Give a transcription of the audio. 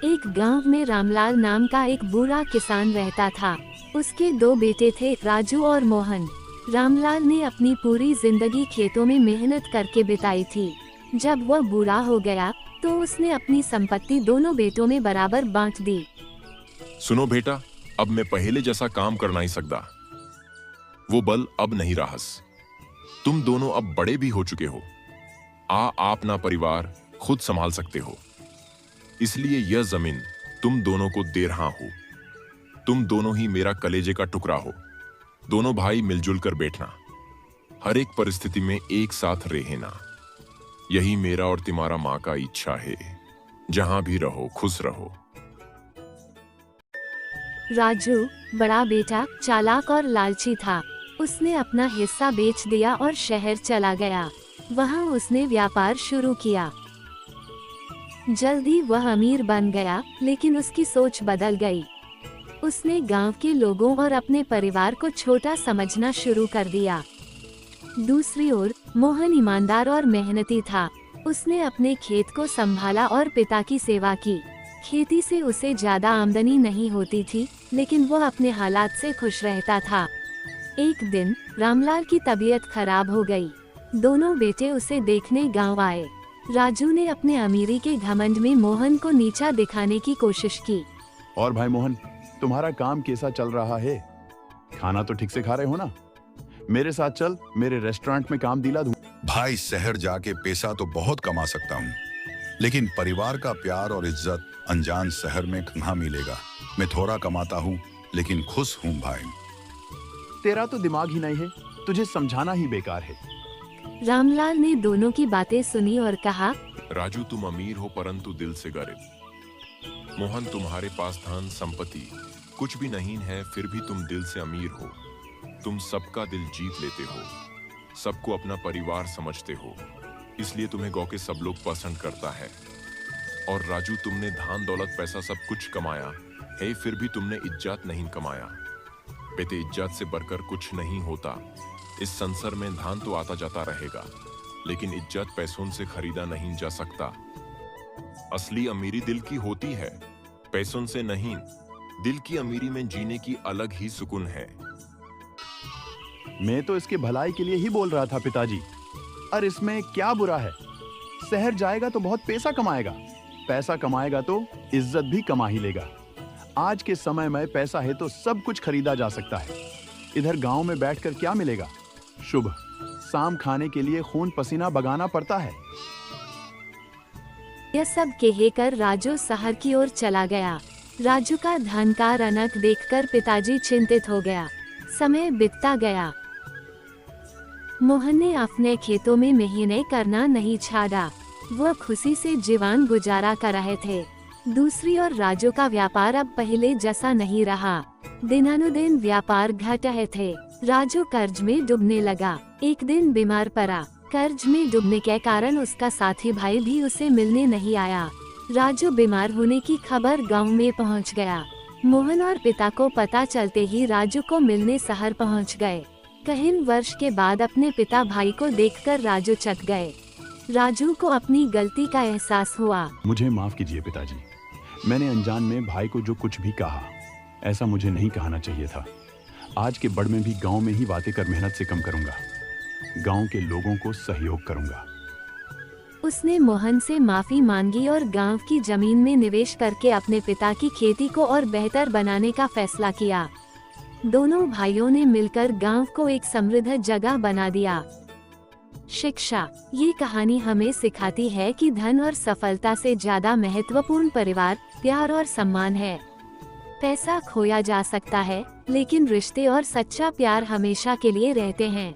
एक गांव में रामलाल नाम का एक बूढ़ा किसान रहता था। उसके दो बेटे थे, राजू और मोहन। रामलाल ने अपनी पूरी जिंदगी खेतों में मेहनत करके बिताई थी। जब वह बूढ़ा हो गया तो उसने अपनी संपत्ति दोनों बेटों में बराबर बांट दी। सुनो बेटा, अब मैं पहले जैसा काम कर नहीं सकता। वो बल अब नहीं रहस। तुम दोनों अब बड़े भी हो चुके हो। आप अपना परिवार खुद संभाल सकते हो। इसलिए यह जमीन तुम दोनों को दे रहा हूं। तुम दोनों ही मेरा कलेजे का टुकड़ा हो। दोनों भाई मिलजुल कर बैठना, हर एक परिस्थिति में एक साथ रहना। यही मेरा और तुम्हारा माँ का इच्छा है। जहां भी रहो खुश रहो। राजू बड़ा बेटा चालाक और लालची था। उसने अपना हिस्सा बेच दिया और शहर चला गया। वहां उसने व्यापार शुरू किया। जल्दी वह अमीर बन गया, लेकिन उसकी सोच बदल गई। उसने गांव के लोगों और अपने परिवार को छोटा समझना शुरू कर दिया। दूसरी ओर मोहन ईमानदार और मेहनती था। उसने अपने खेत को संभाला और पिता की सेवा की। खेती से उसे ज्यादा आमदनी नहीं होती थी, लेकिन वह अपने हालात से खुश रहता था। एक दिन रामलाल की तबीयत खराब हो गई। दोनों बेटे उसे देखने गांव आए। राजू ने अपने अमीरी के घमंड में मोहन को नीचा दिखाने की कोशिश की। और भाई मोहन, तुम्हारा काम कैसा चल रहा है? खाना तो ठीक से खा रहे हो ना? मेरे साथ चल, मेरे रेस्टोरेंट में काम दिला दूं। भाई, शहर जाके पैसा तो बहुत कमा सकता हूँ, लेकिन परिवार का प्यार और इज्जत अनजान शहर में कहाँ मिलेगा। मैं थोड़ा कमाता हूँ, लेकिन खुश हूँ भाई। तेरा तो दिमाग ही नहीं है, तुझे समझाना ही बेकार है। रामलाल ने दोनों की बातें सुनी और कहा, राजू तुम अमीर हो परंतु दिल से गरीब। मोहन तुम्हारे पास धन संपत्ति कुछ भी नहीं है, फिर भी तुम दिल से अमीर हो। तुम सबका दिल जीत लेते हो, सबको अपना परिवार समझते हो, इसलिए तुम्हें गांव के सब लोग पसंद करता है। और राजू तुमने धन दौलत पैसा सब कुछ कमाया है, फिर भी तुमने इज्जत नहीं कमाया। बेटे, इज्जत से बढ़कर कुछ नहीं होता। इस संसार में धन तो आता जाता रहेगा, लेकिन इज्जत पैसों से खरीदा नहीं जा सकता। असली अमीरी दिल की होती है, पैसों से नहीं। दिल की अमीरी में जीने की अलग ही सुकून है। मैं तो इसके भलाई के लिए ही बोल रहा था पिताजी। और इसमें क्या बुरा है? शहर जाएगा तो बहुत पैसा कमाएगा, पैसा कमाएगा तो इज्जत भी कमा ही लेगा। आज के समय में पैसा है तो सब कुछ खरीदा जा सकता है। इधर गांव में बैठकर क्या मिलेगा? शुभ शाम खाने के लिए खून पसीना बगाना पड़ता है। यह सब कहकर राजू शहर की ओर चला गया। राजू का धन का रनक देखकर पिताजी चिंतित हो गया। समय बीतता गया। मोहन ने अपने खेतों में मेहनत करना नहीं छोड़ा। वह खुशी से जीवन गुजारा कर रहे थे। दूसरी ओर राजू का व्यापार अब पहले जैसा नहीं रहा। दिनानुदिन व्यापार घट रहे थे। राजू कर्ज में डूबने लगा। एक दिन बीमार पड़ा। कर्ज में डूबने के कारण उसका साथी भाई भी उसे मिलने नहीं आया। राजू बीमार होने की खबर गांव में पहुंच गया। मोहन और पिता को पता चलते ही राजू को मिलने शहर पहुंच गए। कई वर्ष के बाद अपने पिता भाई को देखकर राजू चट गए। राजू को अपनी गलती का एहसास हुआ। मुझे माफ कीजिए पिताजी, मैंने अनजान में भाई को जो कुछ भी कहा, ऐसा मुझे नहीं कहना चाहिए था। आज के बढ़ में भी गांव में ही बातें कर मेहनत से कम करूंगा। गांव के लोगों को सहयोग करूंगा। उसने मोहन से माफी मांगी और गांव की जमीन में निवेश करके अपने पिता की खेती को और बेहतर बनाने का फैसला किया। दोनों भाइयों ने मिलकर गांव को एक समृद्ध जगह बना दिया। शिक्षा। ये कहानी हमें सिखाती है कि धन और सफलता से ज्यादा महत्वपूर्ण परिवार, प्यार और सम्मान है। पैसा खोया जा सकता है, लेकिन रिश्ते और सच्चा प्यार हमेशा के लिए रहते हैं।